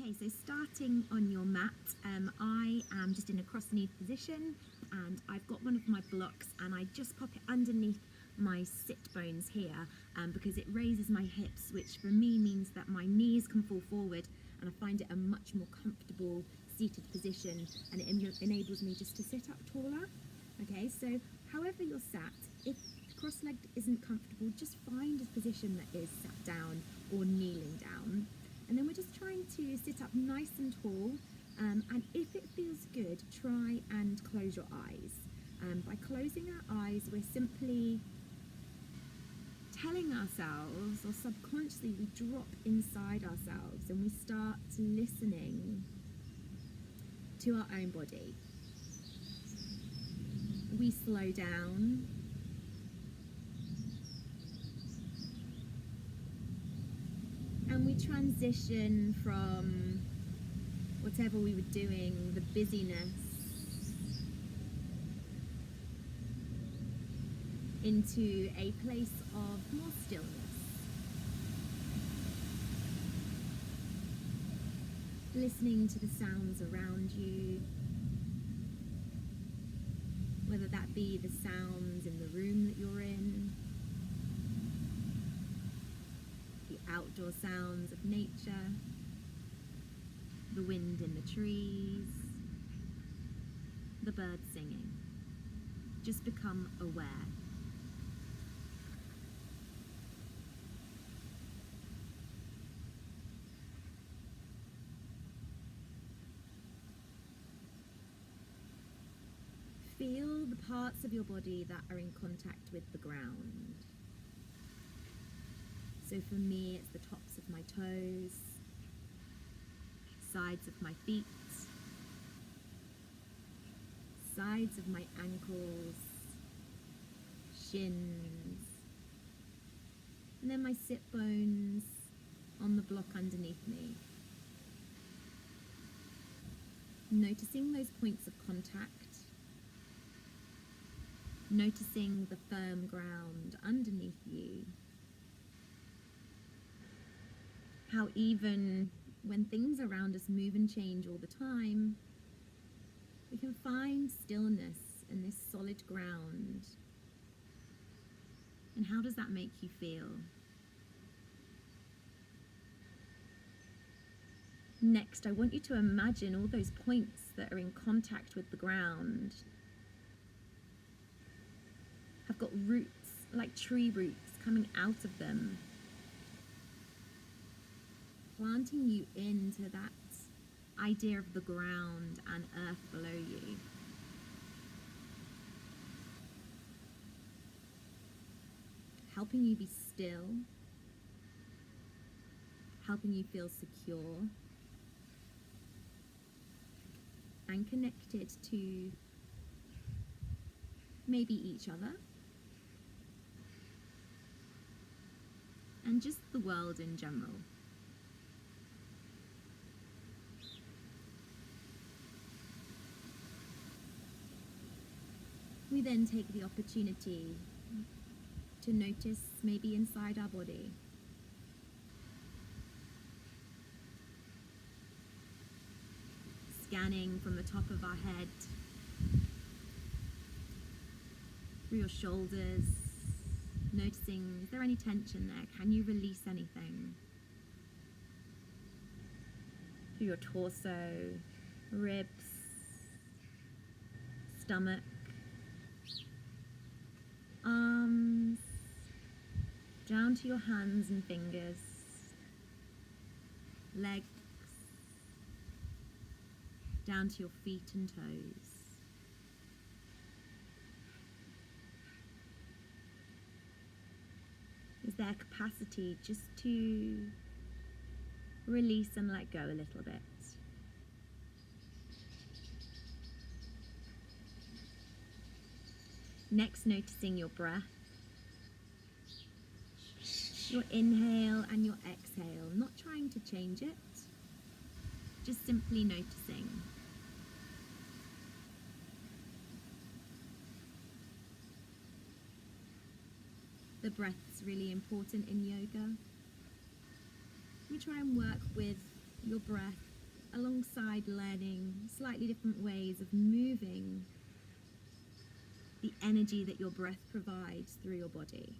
Okay, so starting on your mat, I am just in a cross-kneed position, and I've got one of my blocks, and I just pop it underneath my sit bones here, because it raises my hips, which for me means that my knees can fall forward, and I find it a much more comfortable seated position, and it enables me just to sit up taller. Okay, so however you're sat, if cross-legged isn't comfortable, just find a position that is sat down or kneeling down. And then we're just trying to sit up nice and tall, and if it feels good, try and close your eyes. By closing our eyes, we're simply telling ourselves, or subconsciously we drop inside ourselves and we start listening to our own body. We slow down. And we transition from whatever we were doing, the busyness, into a place of more stillness. Listening to the sounds around you, whether that be the sounds in the room that you're in, the outdoor sounds of nature, the wind in the trees, the birds singing. Just become aware. Feel the parts of your body that are in contact with the ground. So for me, it's the tops of my toes, sides of my feet, sides of my ankles, shins, and then my sit bones on the block underneath me. Noticing those points of contact, noticing the firm ground underneath you. How even when things around us move and change all the time, we can find stillness in this solid ground. And how does that make you feel? Next, I want you to imagine all those points that are in contact with the ground have got roots, like tree roots, coming out of them, planting you into that idea of the ground and earth below you. Helping you be still, helping you feel secure and connected to maybe each other and just the world in general. We then take the opportunity to notice maybe inside our body. Scanning from the top of our head, through your shoulders, noticing, is there any tension there? Can you release anything? Through your torso, ribs, stomach, arms, down to your hands and fingers, legs, down to your feet and toes. Is there capacity just to release and let go a little bit? Next, noticing your breath, your inhale and your exhale, not trying to change it, just simply noticing. The breath's really important in yoga. We try and work with your breath alongside learning slightly different ways of moving the energy that your breath provides through your body.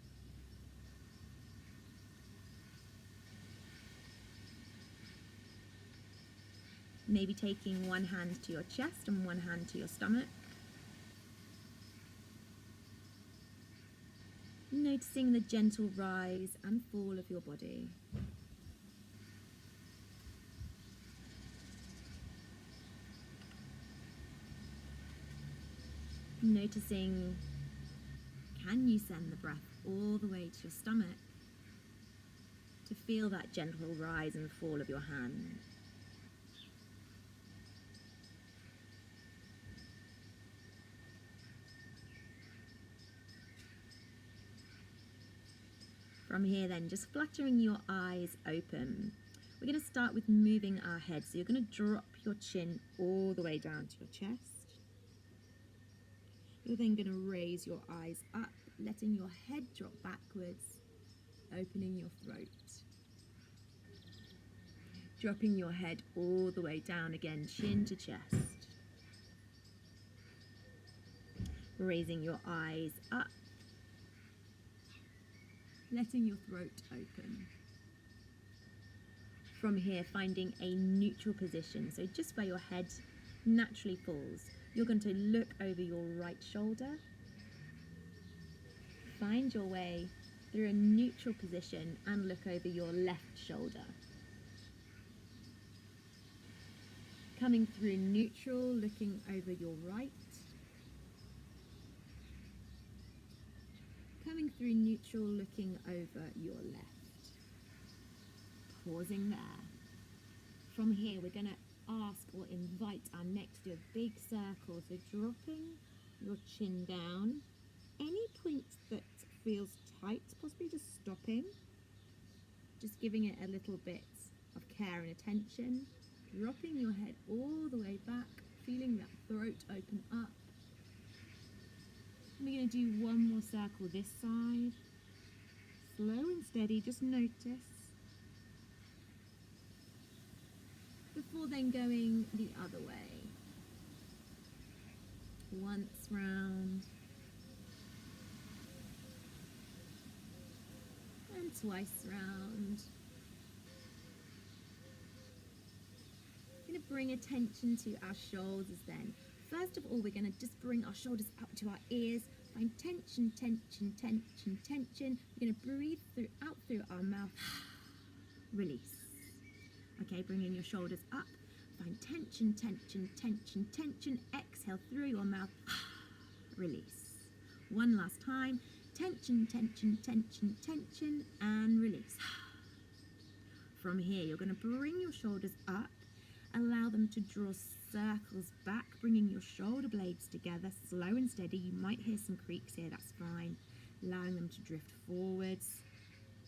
Maybe taking one hand to your chest and one hand to your stomach. Noticing the gentle rise and fall of your body. Noticing, can you send the breath all the way to your stomach to feel that gentle rise and fall of your hand? From here then, just fluttering your eyes open. We're going to start with moving our head. So you're going to drop your chin all the way down to your chest. You're then going to raise your eyes up, letting your head drop backwards, opening your throat. Dropping your head all the way down again, chin to chest. Raising your eyes up, letting your throat open. From here, finding a neutral position, so just where your head naturally falls. You're going to look over your right shoulder. Find your way through a neutral position and look over your left shoulder. Coming through neutral, looking over your right. Coming through neutral, looking over your left. Pausing there. From here, we're going to ask or invite our neck to do a big circle. So dropping your chin down. Any point that feels tight, possibly just stopping. Just giving it a little bit of care and attention. Dropping your head all the way back, feeling that throat open up. We're going to do one more circle this side. Slow and steady, just notice. Before then going the other way. Once round. And twice round. We're going to bring attention to our shoulders then. First of all, we're going to just bring our shoulders up to our ears. Find tension, tension, tension, tension. We're going to breathe out through our mouth. Release. Okay, bringing your shoulders up. Find tension, tension, tension, tension. Exhale through your mouth. Release. One last time. Tension, tension, tension, tension, and release. From here, you're going to bring your shoulders up. Allow them to draw circles back, bringing your shoulder blades together, slow and steady. You might hear some creaks here, that's fine. Allowing them to drift forwards,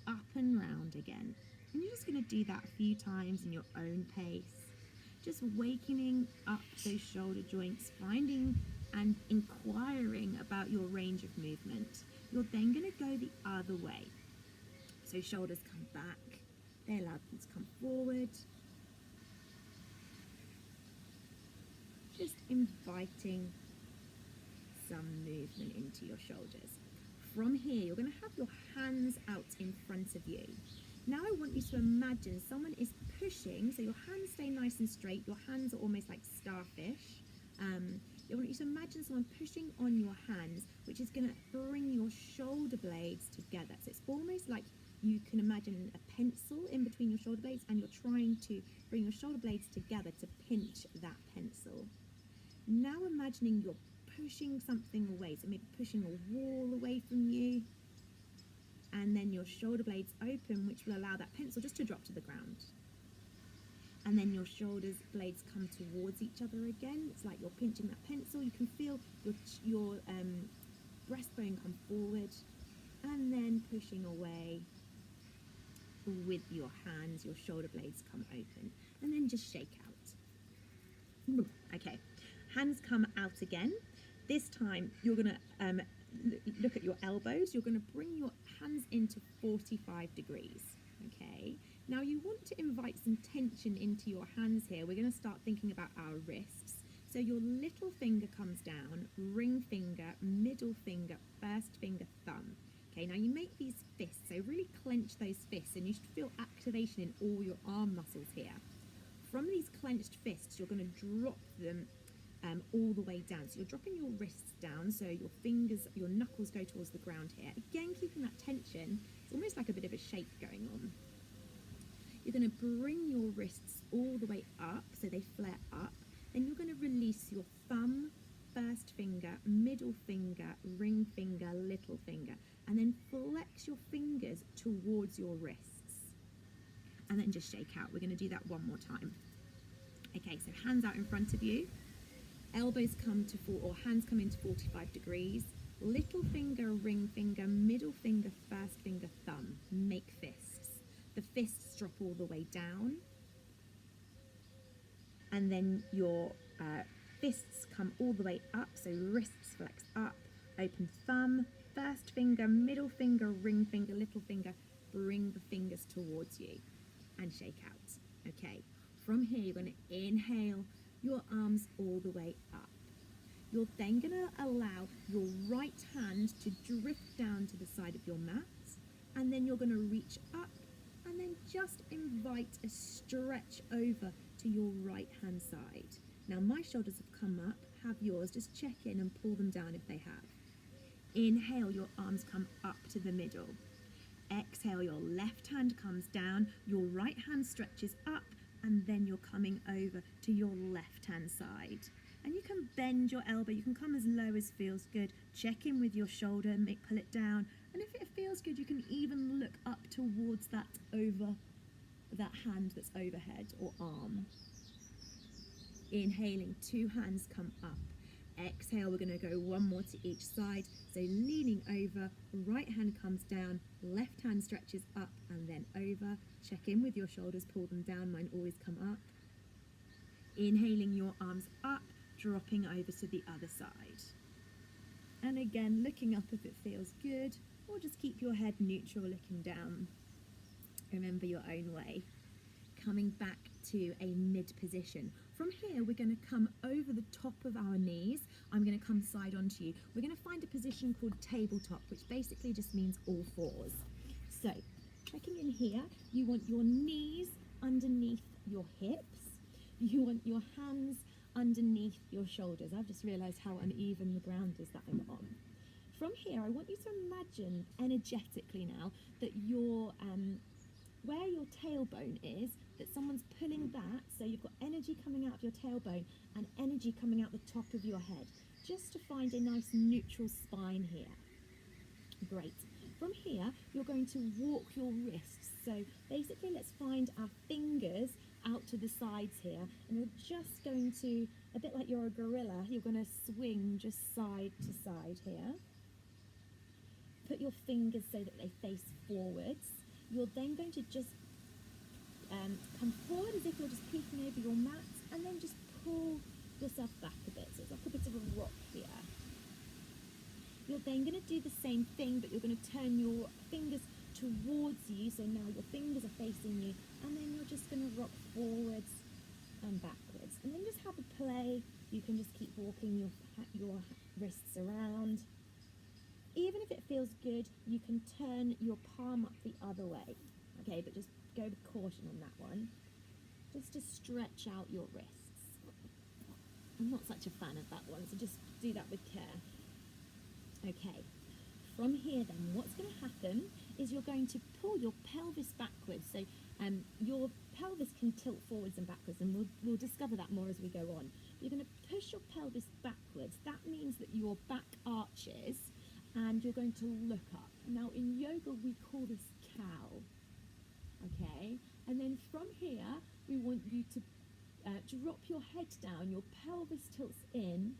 up and round again. And you're just going to do that a few times in your own pace. Just wakening up those shoulder joints, finding and inquiring about your range of movement. You're then going to go the other way. So shoulders come back, they allow them to come forward. Just inviting some movement into your shoulders. From here, you're going to have your hands out in front of you. Now I want you to imagine someone is pushing, so your hands stay nice and straight, your hands are almost like starfish. I want you to imagine someone pushing on your hands, which is going to bring your shoulder blades together. So it's almost like you can imagine a pencil in between your shoulder blades, and you're trying to bring your shoulder blades together to pinch that pencil. Now imagining you're pushing something away, so maybe pushing a wall away from you, and then your shoulder blades open, which will allow that pencil just to drop to the ground. And then your shoulders blades come towards each other again. It's like you're pinching that pencil. You can feel your breastbone come forward, and then pushing away with your hands. Your shoulder blades come open, and then just shake out. Okay, hands come out again. This time you're going to look at your elbows. You're going to bring your hands into 45 degrees. Okay, Now you want to invite some tension into your hands here. We're going to start thinking about our wrists. So your little finger comes down, ring finger, middle finger, first finger, thumb. Okay, now you make these fists, so really clench those fists, and you should feel activation in all your arm muscles here. From these clenched fists, you're going to drop them all the way down. So you're dropping your wrists down, so your fingers, your knuckles go towards the ground here. Again, keeping that tension. It's almost like a bit of a shake going on. You're going to bring your wrists all the way up, so they flare up. Then you're going to release your thumb, first finger, middle finger, ring finger, little finger, and then flex your fingers towards your wrists. And then just shake out. We're going to do that one more time. Okay, so hands out in front of you. Elbows come to hands come into 45 degrees. Little finger, ring finger, middle finger, first finger, thumb. Make fists. The fists drop all the way down. And then your fists come all the way up, so wrists flex up, open thumb, first finger, middle finger, ring finger, little finger, bring the fingers towards you and shake out. Okay, from here you're going to inhale your arms all the way up. You're then going to allow your right hand to drift down to the side of your mat, and then you're going to reach up and then just invite a stretch over to your right hand side. Now my shoulders have come up, have yours, just check in and pull them down if they have. Inhale, your arms come up to the middle. Exhale, your left hand comes down, your right hand stretches up, and then you're coming over to your left hand side. And you can bend your elbow, you can come as low as feels good. Check in with your shoulder, pull it down, and if it feels good, you can even look up towards that hand that's overhead or arm. Inhaling, two hands come up. Exhale, we're going to go one more to each side. So leaning over, right hand comes down, left hand stretches up and then over. Check in with your shoulders, pull them down, mine always come up. Inhaling, your arms up, dropping over to the other side. And again, looking up if it feels good, or just keep your head neutral, looking down. Remember your own way. Coming back to a mid position. From here, we're going to come over the top of our knees. I'm going to come side onto you. We're going to find a position called tabletop, which basically just means all fours. So, checking in here, you want your knees underneath your hips. You want your hands underneath your shoulders. I've just realised how uneven the ground is that I'm on. From here, I want you to imagine energetically now that where your tailbone is, that someone's pulling that, so you've got energy coming out of your tailbone and energy coming out the top of your head, just to find a nice neutral spine here. Great. From here, you're going to walk your wrists. So basically, let's find our fingers out to the sides here, and you're just going to, a bit like you're a gorilla, you're going to swing just side to side here. Put your fingers so that they face forwards. You're then going to just come forward as if you're just peeking over your mat, and then just pull yourself back a bit. So it's like a bit of a rock here. You're then going to do the same thing, but you're going to turn your fingers towards you, so now your fingers are facing you, and then you're just going to rock forwards and backwards. And then just have a play. You can just keep walking your wrists around. Even if it feels good, you can turn your palm up the other way. Okay, but just go with caution on that one. Just to stretch out your wrists. I'm not such a fan of that one, so just do that with care. Okay, from here then, what's going to happen is you're going to pull your pelvis backwards. So your pelvis can tilt forwards and backwards, and we'll discover that more as we go on. You're going to push your pelvis backwards. That means that your back arches, and you're going to look up. Now in yoga we call this cow, okay? And then from here we want you to drop your head down, your pelvis tilts in,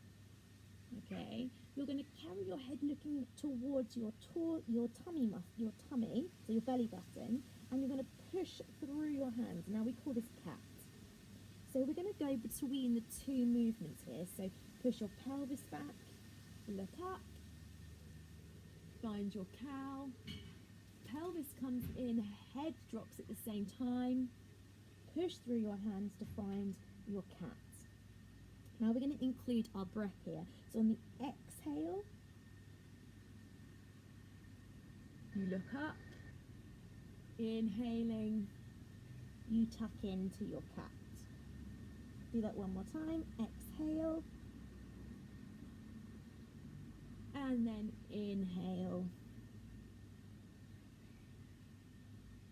okay? You're going to carry your head looking towards your tummy, so your belly button, and you're going to push through your hands. Now we call this cat. So we're going to go between the two movements here. So push your pelvis back, look up, find your cow, pelvis comes in, head drops at the same time. Push through your hands to find your cat. Now we're going to include our breath here. So on the exhale, you look up. Inhaling, you tuck into your cat. Do that one more time. Exhale. And then inhale.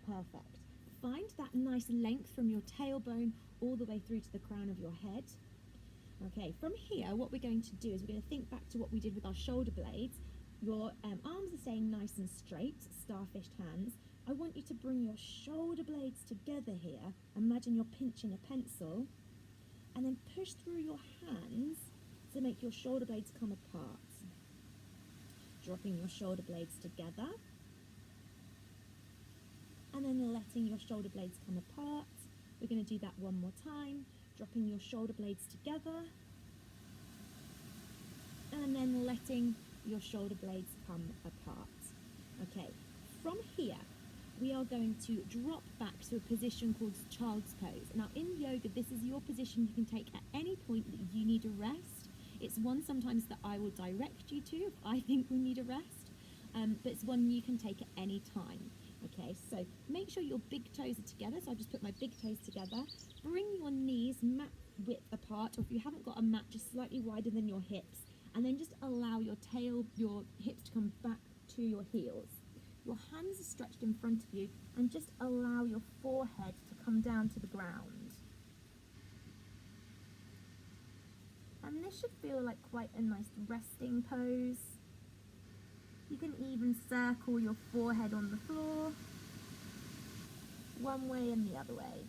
Perfect. Find that nice length from your tailbone all the way through to the crown of your head. Okay, from here, what we're going to do is we're going to think back to what we did with our shoulder blades. Your arms are staying nice and straight, starfished hands. I want you to bring your shoulder blades together here. Imagine you're pinching a pencil. And then push through your hands to make your shoulder blades come apart. Dropping your shoulder blades together. And then letting your shoulder blades come apart. We're going to do that one more time. Dropping your shoulder blades together. And then letting your shoulder blades come apart. Okay, from here, we are going to drop back to a position called child's pose. Now in yoga, this is your position you can take at any point that you need a rest. It's one sometimes that I will direct you to if I think we need a rest, but it's one you can take at any time. Okay, so make sure your big toes are together. So I just put my big toes together. Bring your knees mat width apart, or if you haven't got a mat, just slightly wider than your hips. And then just allow your hips to come back to your heels. Your hands are stretched in front of you, and just allow your forehead to come down to the ground. And this should feel like quite a nice resting pose. You can even circle your forehead on the floor, one way and the other way.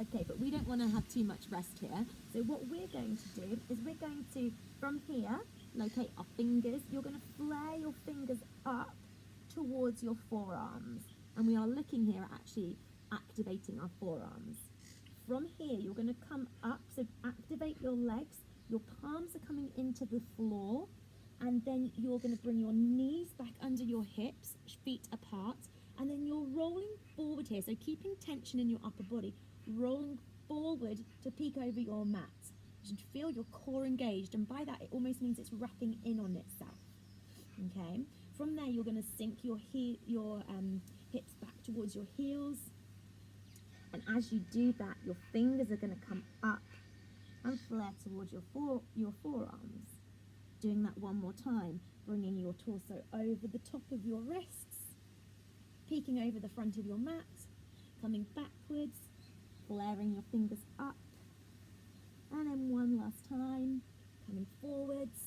Okay, but we don't want to have too much rest here. So what we're going to do is we're going to, from here, locate our fingers. You're going to flare your fingers up towards your forearms. And we are looking here at actually activating our forearms. From here, you're going to come up, so activate your legs. Your palms are coming into the floor. And then you're going to bring your knees back under your hips, feet apart. And then you're rolling forward here, so keeping tension in your upper body. Rolling forward to peek over your mat. You should feel your core engaged, and by that it almost means it's wrapping in on itself. Okay. From there, you're going to sink your hips back towards your heels, and as you do that, your fingers are going to come up and flare towards your forearms. Doing that one more time, bringing your torso over the top of your wrists, peeking over the front of your mat, coming backwards. Flaring your fingers up, and then one last time, coming forwards,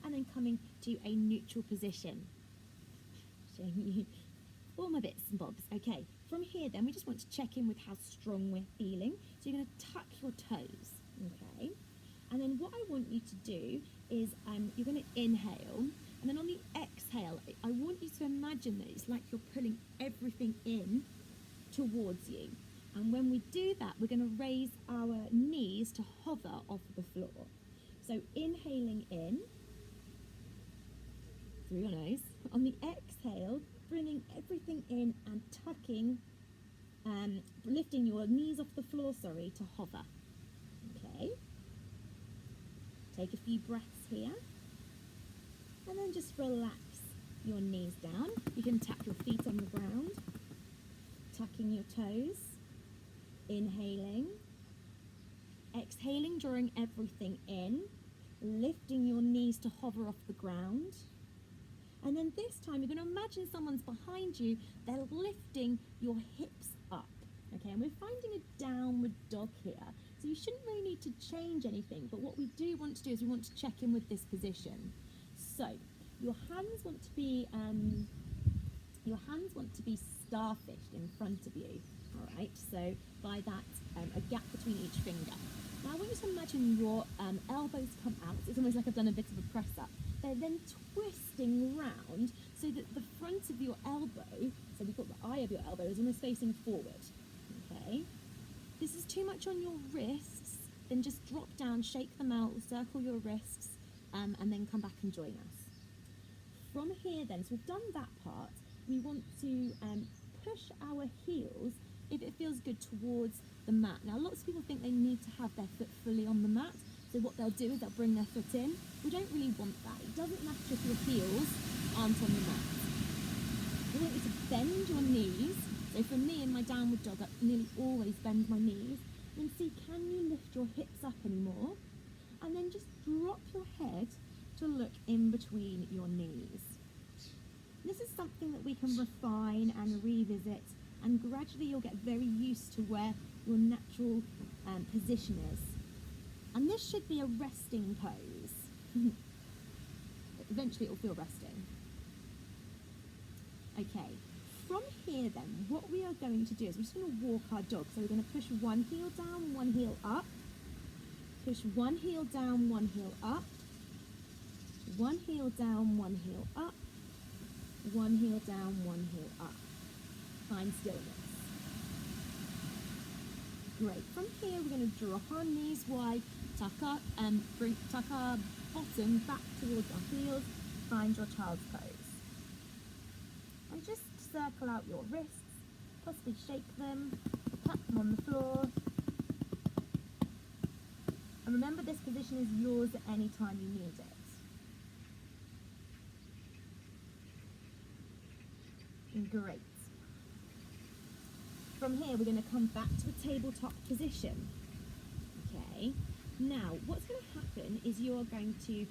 and then coming to a neutral position. Showing you all my bits and bobs. Okay, from here then we just want to check in with how strong we're feeling. So you're going to tuck your toes, okay? And then what I want you to do is you're going to inhale, and then on the exhale, I want you to imagine that it's like you're pulling everything in towards you. And when we do that, we're going to raise our knees to hover off the floor. So inhaling in through your nose. On the exhale, bringing everything in and tucking, lifting your knees off the floor, to hover. Okay. Take a few breaths here. And then just relax your knees down. You can tap your feet on the ground. Tucking your toes, inhaling, exhaling, drawing everything in, lifting your knees to hover off the ground. And then this time you're going to imagine someone's behind you, they're lifting your hips up. Okay, and we're finding a downward dog here. So you shouldn't really need to change anything, but what we do want to do is we want to check in with this position. So your hands want to be starfished in front of you, all right? So by that, a gap between each finger. Now I want you to imagine your elbows come out. It's almost like I've done a bit of a press up. They're then twisting round so that the front of your elbow, so we've got the eye of your elbow, is almost facing forward, okay? This is too much on your wrists, then just drop down, shake them out, circle your wrists, and then come back and join us. from here then, so we've done that part, we want to push our heels, if it feels good, towards the mat. Now lots of people think they need to have their foot fully on the mat, so what they'll do is they'll bring their foot in. We don't really want that. It doesn't matter if your heels aren't on the mat. We want you to bend your knees. So for me in my downward dog, I nearly always bend my knees. And see, can you lift your hips up anymore? And then just drop your head to look in between your knees. This is something that we can refine and revisit, and gradually you'll get very used to where your natural position is. And this should be a resting pose. Eventually it will feel resting. Okay, from here then, what we are going to do is we're just going to walk our dog. So we're going to push one heel down, one heel up. Push one heel down, one heel up. One heel down, one heel up. One heel down, one heel up. Find stillness. Great. From here, we're going to drop our knees wide, tuck our bottom back towards our heels. Find your child's pose. And just circle out your wrists, possibly shake them, tap them on the floor. And remember, this position is yours at any time you need it. Great. From here, we're going to come back to a tabletop position. Okay. Now, what's going to happen is you're going to,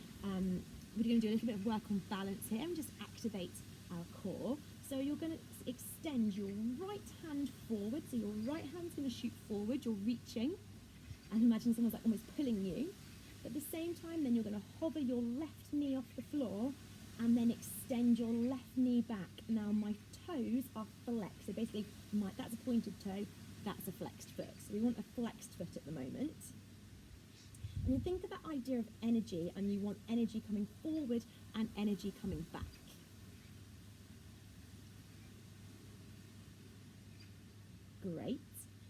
we're going to do a little bit of work on balance here and just activate our core. So you're going to extend your right hand forward. So your right hand's going to shoot forward. You're reaching. And imagine someone's like almost pulling you. But at the same time, then you're going to hover your left knee off the floor and then extend your left knee back. Now my toes are flexed. So basically, that's a pointed toe, that's a flexed foot. So we want a flexed foot at the moment. And you think of that idea of energy, and you want energy coming forward and energy coming back. Great.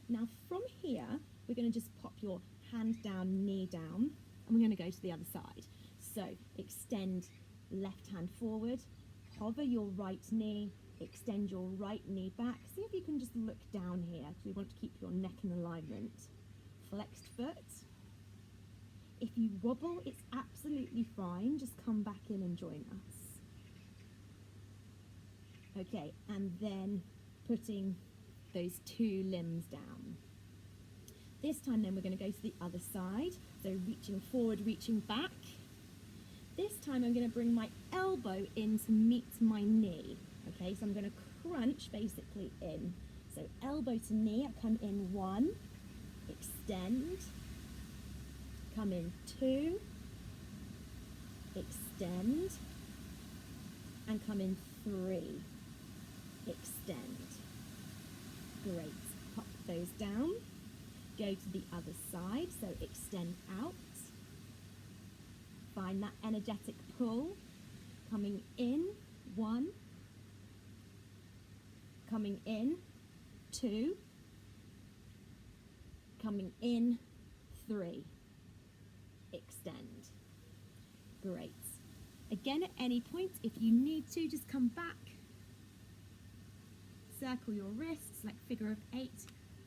Now from here, we're going to just pop your hand down, knee down, and we're going to go to the other side. So extend left hand forward, hover your right knee, extend your right knee back. See if you can just look down here, because we want to keep your neck in alignment. Flexed foot. If you wobble, it's absolutely fine. Just come back in and join us. Okay, and then putting those two limbs down. This time then we're going to go to the other side. So reaching forward, reaching back. This time I'm going to bring my elbow in to meet my knee. Okay, so I'm going to crunch basically in. So elbow to knee, I come in 1, extend, come in 2, extend, and come in 3, extend. Great. Pop those down. Go to the other side, so extend out. Find that energetic pull. Coming in, 1. Coming in, 2. Coming in, 3. Extend. Great. Again, at any point, if you need to, just come back. Circle your wrists like figure of 8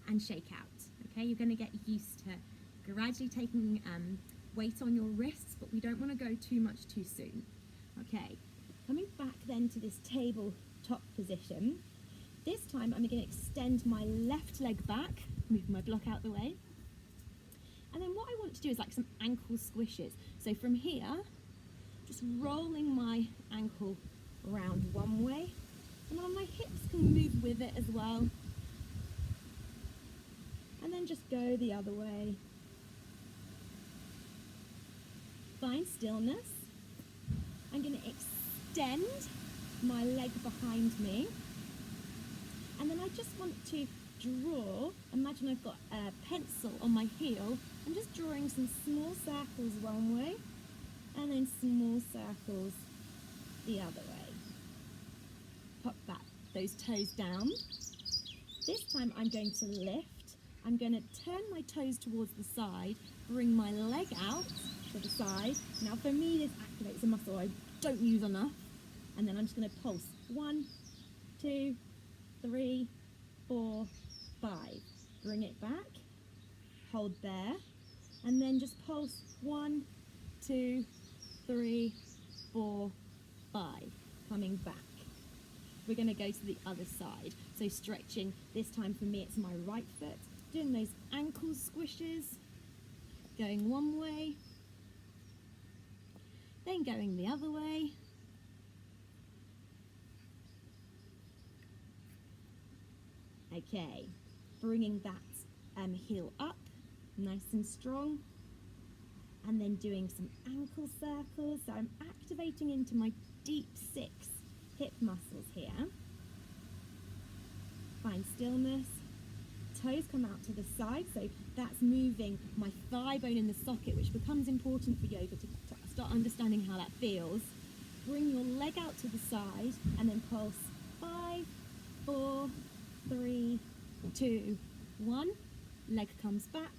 and shake out. Okay, you're going to get used to gradually taking weight on your wrists, but we don't want to go too much too soon. Okay, coming back then to this tabletop position. This time I'm going to extend my left leg back, move my block out the way. And then what I want to do is like some ankle squishes. So from here, just rolling my ankle around one way, and then my hips can move with it as well. And then just go the other way. Find stillness. I'm going to extend my leg behind me. And then I just want to draw, imagine I've got a pencil on my heel. I'm just drawing some small circles one way, and then small circles the other way. Pop those toes down. This time I'm going to lift. I'm going to turn my toes towards the side, bring my leg out to the side. Now for me this activates a muscle I don't use enough, And then I'm just going to pulse 1, 2, 3, 4, 5. Bring it back, hold there, and then just pulse 1, 2, 3, 4, 5. Coming back. We're going to go to the other side. So stretching, this time for me it's my right foot, doing those ankle squishes, going one way, then going the other way. Okay, bringing that heel up, nice and strong, and then doing some ankle circles. So I'm activating into my deep 6 hip muscles here. Find stillness. Toes come out to the side, so that's moving my thigh bone in the socket, which becomes important for yoga to start understanding how that feels. Bring your leg out to the side and then pulse 5, 4, 3, 2, 1. Leg comes back.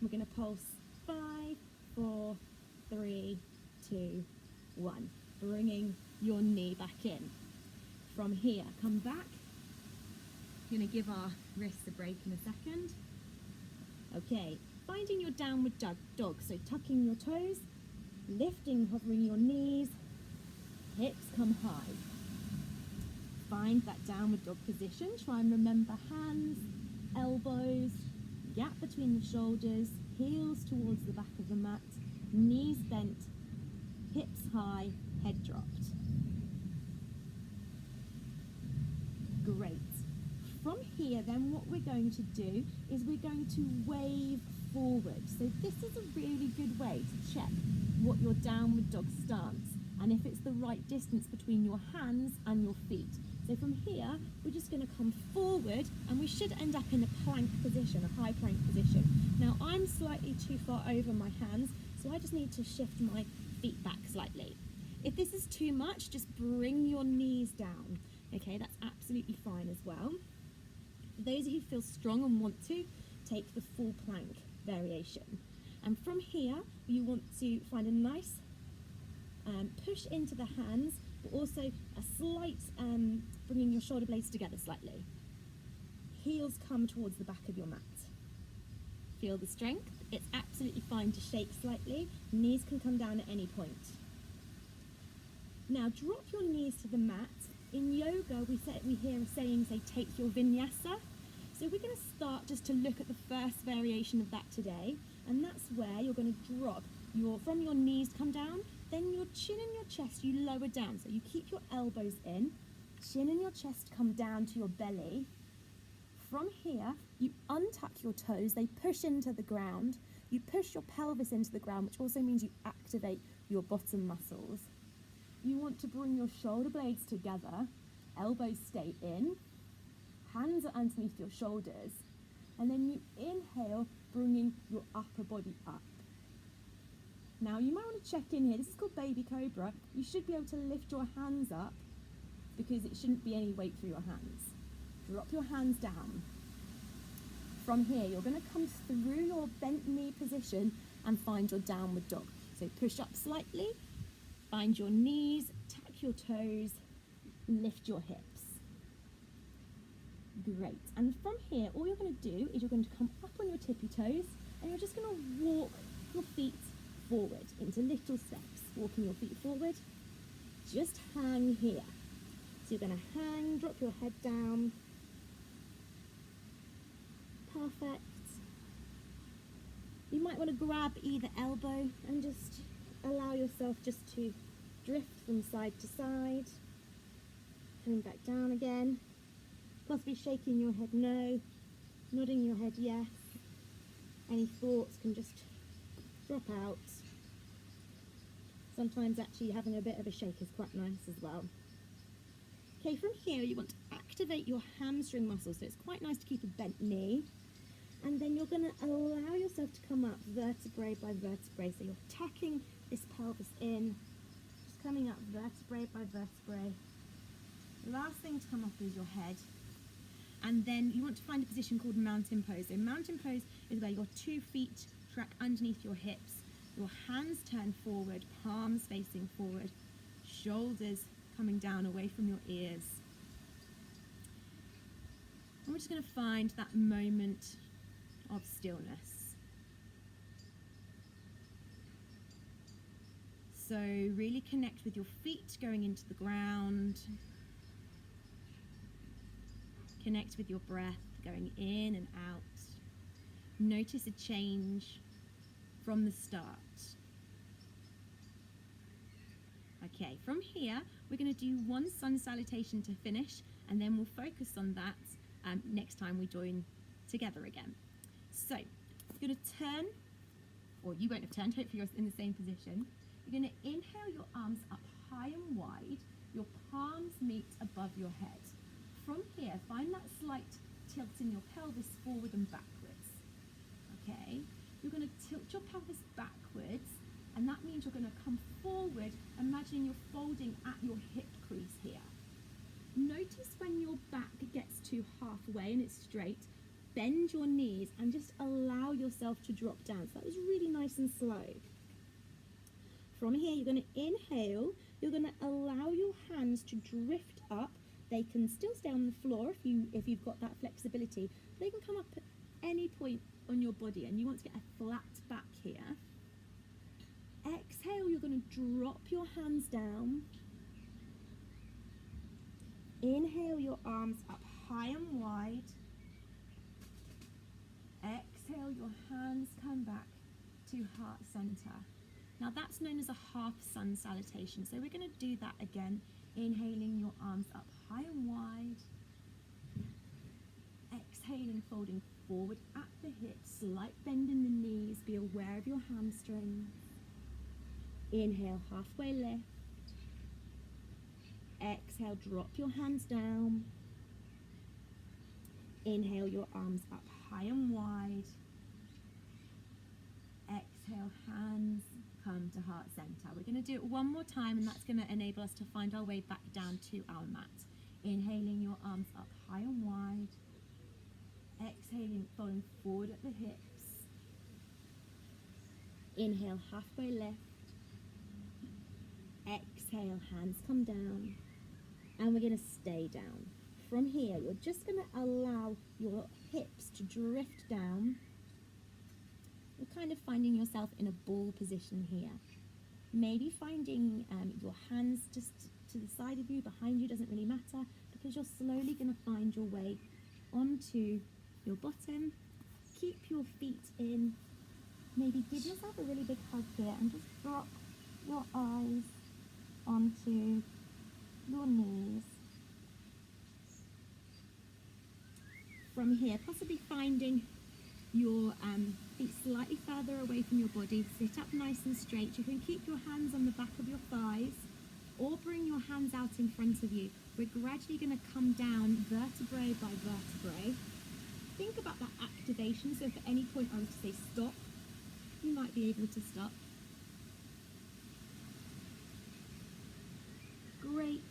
We're going to pulse 5, 4, 3, 2, 1. Bringing your knee back in. From here, come back. We're going to give our wrists a break in a second. Okay, finding your downward dog. So tucking your toes, lifting, hovering your knees, hips come high. Find that downward dog position. Try and remember hands, elbows, gap between the shoulders, heels towards the back of the mat, knees bent, hips high, head dropped. Great. From here then what we're going to do is we're going to wave forward. So this is a really good way to check what your downward dog stance and if it's the right distance between your hands and your feet. So from here we're just going to come forward and we should end up in a plank position, a high plank position. Now I'm slightly too far over my hands, so I just need to shift my feet back slightly. If this is too much, just bring your knees down. Okay, that's absolutely fine as well. For those of you who feel strong and want to, take the full plank variation. And from here, you want to find a nice push into the hands, but also a slight bringing your shoulder blades together slightly. Heels come towards the back of your mat. Feel the strength. It's absolutely fine to shake slightly. Knees can come down at any point. Now drop your knees to the mat. In yoga, we hear a saying, say, take your vinyasa. So we're going to start just to look at the first variation of that today, and that's where you're going to drop from your knees come down, then your chin and your chest you lower down. So you keep your elbows in, chin and your chest come down to your belly. From here, you untuck your toes, they push into the ground. You push your pelvis into the ground, which also means you activate your bottom muscles. You want to bring your shoulder blades together, elbows stay in, hands are underneath your shoulders, and then you inhale, bringing your upper body up. Now you might want to check in here, this is called Baby Cobra. You should be able to lift your hands up because it shouldn't be any weight through your hands. Drop your hands down. From here, you're going to come through your bent knee position and find your downward dog. So push up slightly, find your knees, tuck your toes, lift your hips. Great. And from here, all you're going to do is you're going to come up on your tippy toes and you're just going to walk your feet forward into little steps. Walking your feet forward. Just hang here. So you're going to hang, drop your head down. Perfect. You might want to grab either elbow and just allow yourself just to drift from side to side. Coming back down again. Possibly shaking your head no, nodding your head yes. Any thoughts can just drop out. Sometimes actually having a bit of a shake is quite nice as well. Okay, from here you want to activate your hamstring muscles, so it's quite nice to keep a bent knee. And then you're going to allow yourself to come up vertebrae by vertebrae, so you're tucking this pelvis in, just coming up vertebrae by vertebrae. The last thing to come up is your head. And then you want to find a position called mountain pose. So mountain pose is where your 2 feet track underneath your hips, your hands turn forward, palms facing forward, shoulders coming down away from your ears. And we're just going to find that moment of stillness. So really connect with your feet going into the ground. Connect with your breath going in and out. Notice a change from the start. Okay, from here, we're going to do one sun salutation to finish, and then we'll focus on that next time we join together again. So, you're going to turn, or you won't have turned, hopefully you're in the same position. You're going to inhale your arms up high and wide, your palms meet above your head. From here, find that slight tilt in your pelvis forward and backwards. Okay, you're going to tilt your pelvis backwards, and that means you're going to come forward, imagining you're folding at your hip crease here. Notice when your back gets to halfway and it's straight, bend your knees and just allow yourself to drop down. So that was really nice and slow. From here, you're going to inhale, you're going to allow your hands to drift up. They can still stay on the floor if you've got that flexibility. They can come up at any point on your body, and you want to get a flat back here. Exhale, you're going to drop your hands down. Inhale your arms up high and wide. Exhale, your hands come back to heart center. Now that's known as a half sun salutation. So we're going to do that again. Inhaling your arms up high and wide. Exhaling, folding forward at the hips, slight bend in the knees. Be aware of your hamstrings. Inhale, halfway lift. Exhale, drop your hands down. Inhale your arms up high and wide. Exhale, hands come to heart center. We're going to do it one more time, and that's going to enable us to find our way back down to our mat. Inhaling your arms up high and wide. Exhaling, falling forward at the hips. Inhale, halfway lift. Exhale, hands come down. And we're going to stay down. From here, you're just going to allow your hips to drift down. You're kind of finding yourself in a ball position here. Maybe finding your hands just to the side of you, behind you, doesn't really matter, because you're slowly going to find your way onto your bottom. Keep your feet in. Maybe give yourself a really big hug here and just drop your eyes onto your knees. From here, possibly finding your feet slightly further away from your body. Sit up nice and straight. You can keep your hands on the back of your thighs or bring your hands out in front of you. We're gradually going to come down vertebrae by vertebrae. Think about that activation. So if at any point I was to say stop, you might be able to stop. Great.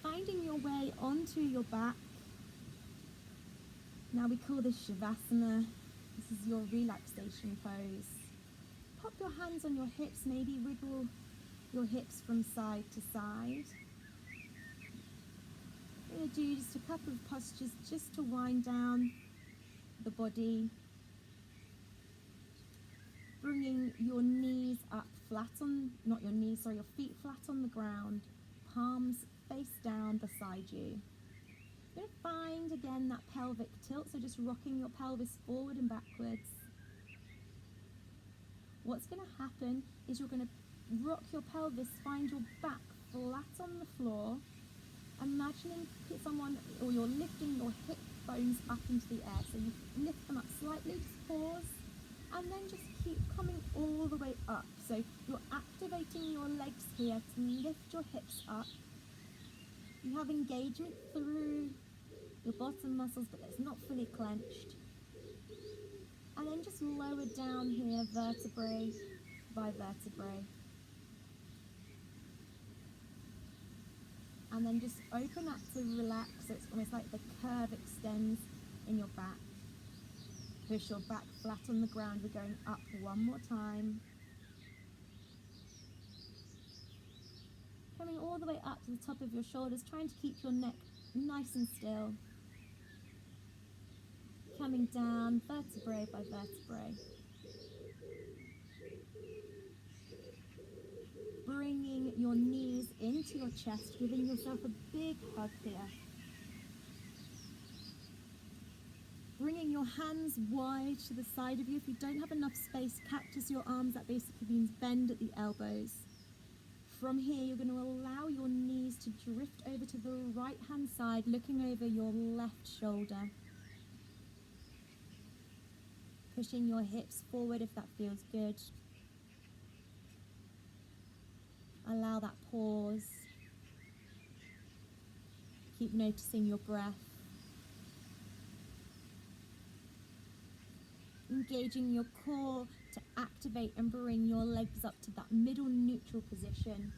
Finding your way onto your back. Now we call this Shavasana. This is your relaxation pose. Pop your hands on your hips, maybe wiggle your hips from side to side. We're going to do just a couple of postures just to wind down the body. Bringing your knees up flat on, not your knees, sorry, your feet flat on the ground. Palms face down beside you. You're going to find again that pelvic tilt, so just rocking your pelvis forward and backwards. What's going to happen is you're going to rock your pelvis, find your back flat on the floor, imagining someone, or you're lifting your hip bones up into the air. So you lift them up slightly, just pause, and then just keep coming all the way up. So you're activating your legs here to lift your hips up. You have engagement through your bottom muscles, but it's not fully clenched. And then just lower down here, vertebrae by vertebrae. And then just open up to relax, so it's almost like the curve extends in your back. Push your back flat on the ground. We're going up one more time. coming all the way up to the top of your shoulders, trying to keep your neck nice and still. Coming down vertebrae by vertebrae. Bringing your knees into your chest, giving yourself a big hug here. Bringing your hands wide to the side of you. If you don't have enough space, cactus your arms. That basically means bend at the elbows. From here, you're going to allow your knees to drift over to the right-hand side, looking over your left shoulder. Pushing your hips forward if that feels good. Allow that pause. Keep noticing your breath. Engaging your core to activate and bring your legs up to that middle neutral position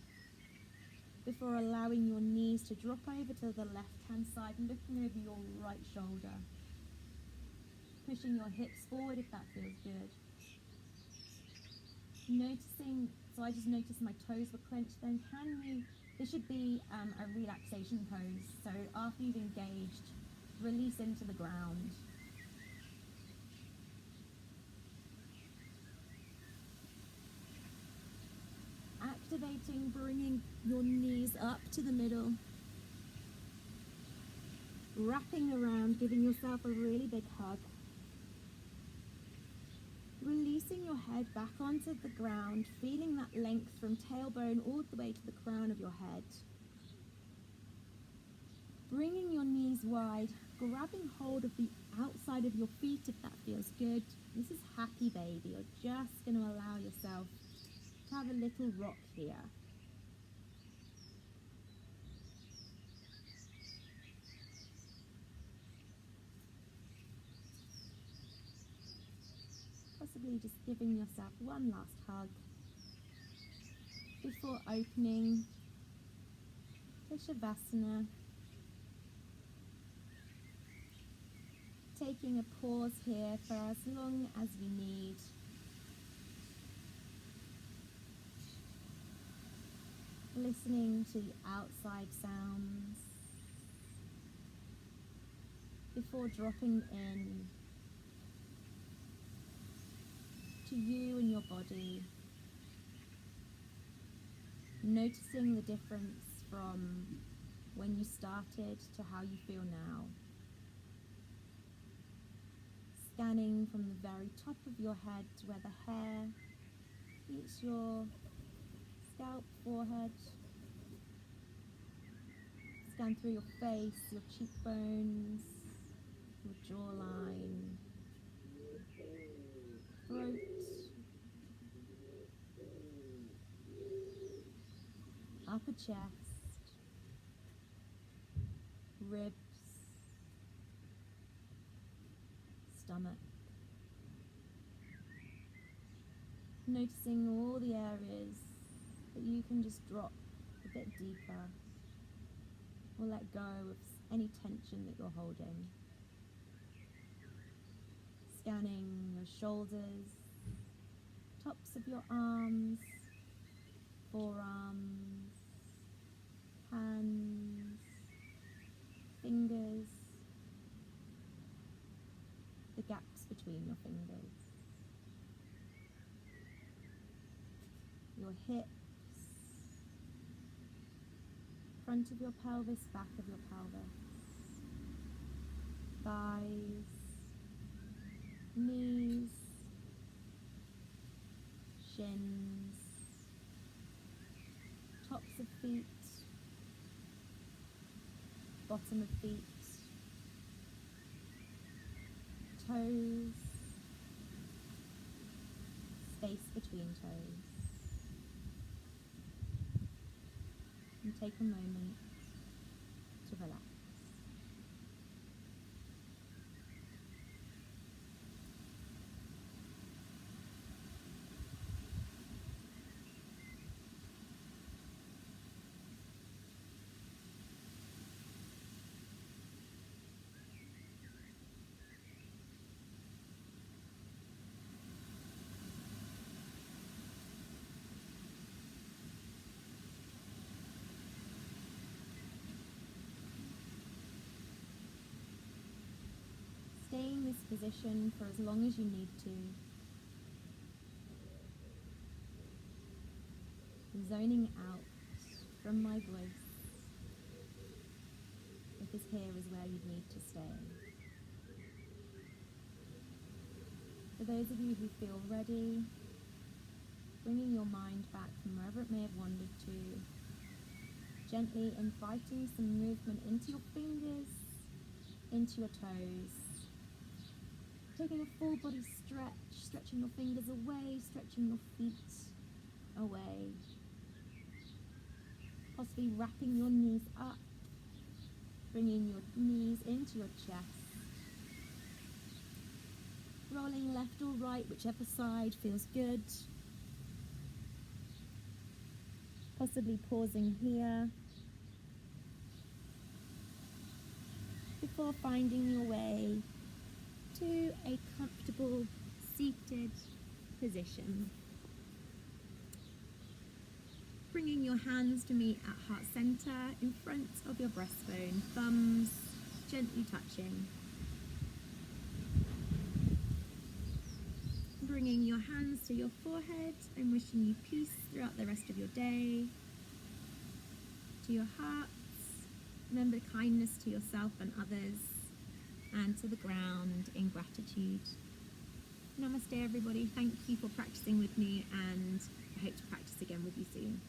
before allowing your knees to drop over to the left-hand side, looking over your right shoulder. Pushing your hips forward if that feels good. Noticing, so I just noticed my toes were clenched then. This should be a relaxation pose. So after you've engaged, release into the ground. Activating, bringing your knees up to the middle. Wrapping around, giving yourself a really big hug. Releasing your head back onto the ground, feeling that length from tailbone all the way to the crown of your head. Bringing your knees wide, grabbing hold of the outside of your feet if that feels good. This is happy baby. You're just going to allow yourself to have a little rock here. Possibly just giving yourself one last hug before opening to Shavasana. Taking a pause here for as long as you need. Listening to the outside sounds before dropping in to you and your body. Noticing the difference from when you started to how you feel now. Scanning from the very top of your head to where the hair meets your scalp, forehead. Scan through your face, your cheekbones, your jawline, throat, upper chest, ribs, stomach. Noticing all the areas that you can just drop a bit deeper or let go of any tension that you're holding. Scanning your shoulders, tops of your arms, forearms, hands, fingers, the gaps between your fingers, your hips, front of your pelvis, back of your pelvis, thighs, knees, shins, tops of feet, bottom of feet, toes, space between toes. And take a moment to relax. this position for as long as you need to. Zoning out from my voice, because here is where you need to stay. For those of you who feel ready, bringing your mind back from wherever it may have wandered to, gently inviting some movement into your fingers, into your toes, taking a full body stretch, stretching your fingers away, stretching your feet away, possibly wrapping your knees up, bringing your knees into your chest, rolling left or right, whichever side feels good, possibly pausing here before finding your way to a comfortable seated position. Bringing your hands to meet at heart center in front of your breastbone, thumbs gently touching. Bringing your hands to your forehead and wishing you peace throughout the rest of your day. To your hearts, remember kindness to yourself and others, and to the ground in gratitude. Namaste everybody, thank you for practicing with me, and I hope to practice again with you soon.